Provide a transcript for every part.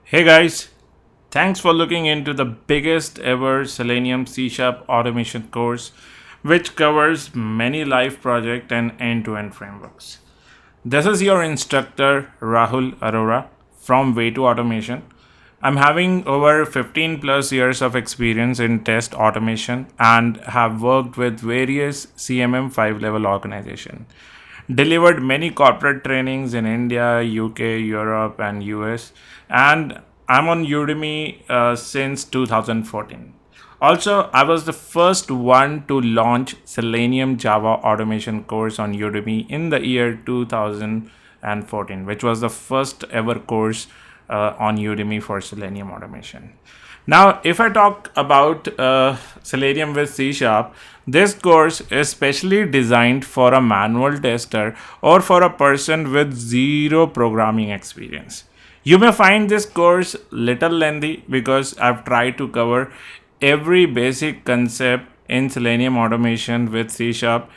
Hey guys, thanks for looking into the biggest ever Selenium C Sharp automation course, which covers many live project and end-to-end frameworks. This is your instructor Rahul Arora from Way to Automation. I'm having over 15 plus years of experience in test automation and have worked with various CMM 5 level organizations. Delivered many corporate trainings in India, UK, Europe, and US, and I'm on Udemy since 2014. Also, I was the first one to launch Selenium Java automation course on Udemy in the year 2014, which was the first ever course on Udemy for Selenium automation. Now, if I talk about Selenium with C Sharp, this course is specially designed for a manual tester or for a person with zero programming experience. You may find this course little lengthy because I've tried to cover every basic concept in Selenium automation with C Sharp,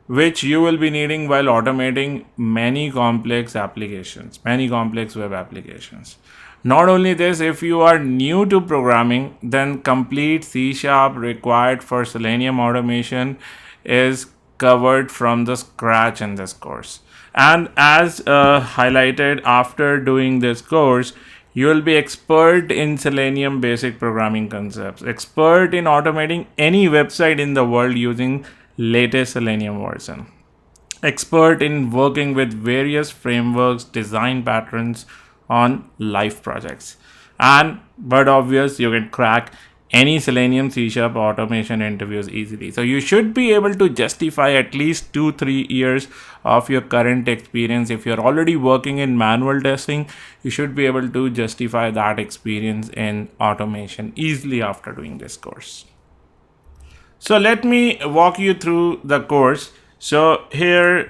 which you will be needing while automating many complex applications, many complex web applications. Not only this, if you are new to programming, then complete C Sharp required for Selenium automation is covered from the scratch in this course. And as highlighted, after doing this course, you will be expert in Selenium basic programming concepts, expert in automating any website in the world using latest Selenium version, expert in working with various frameworks, design patterns on live projects. And but obvious, you can crack any Selenium C Sharp automation interviews easily. So you should be able to justify at least 2-3 years of your current experience. If you're already working in manual testing, you should be able to justify that experience in automation easily after doing this course. So let me walk you through the course. So here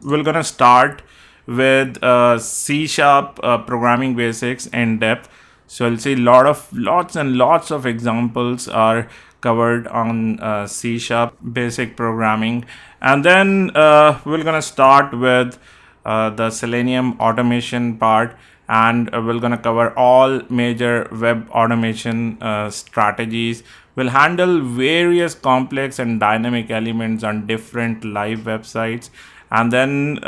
we're gonna start with C Sharp programming basics in depth. So you'll see lots and lots of examples are covered on C Sharp basic programming, and then we're gonna start with the Selenium automation part, and we're gonna cover all major web automation strategies. We'll handle various complex and dynamic elements on different live websites, and then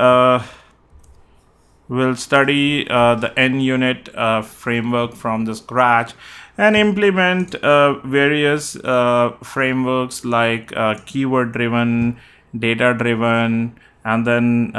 we'll study the NUnit framework from the scratch and implement various frameworks like keyword driven, data driven, and then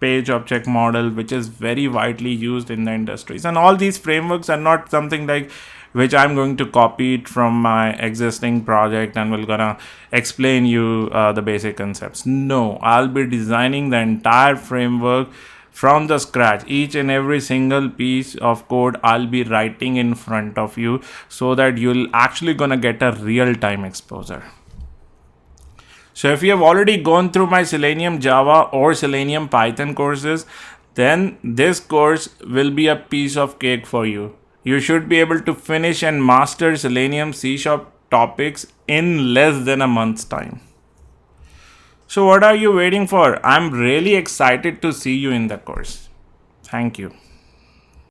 page object model, which is very widely used in the industries. And all these frameworks are not something like which I'm going to copy it from my existing project and we're gonna explain you the basic concepts. No, I'll be designing the entire framework from the scratch. Each and every single piece of code I'll be writing in front of you, so that you'll actually gonna get a real-time exposure. So if you have already gone through my Selenium Java or Selenium Python courses, then this course will be a piece of cake for you. You should be able to finish and master Selenium C# topics in less than a month's time. So what are you waiting for? I'm really excited to see you in the course. Thank you.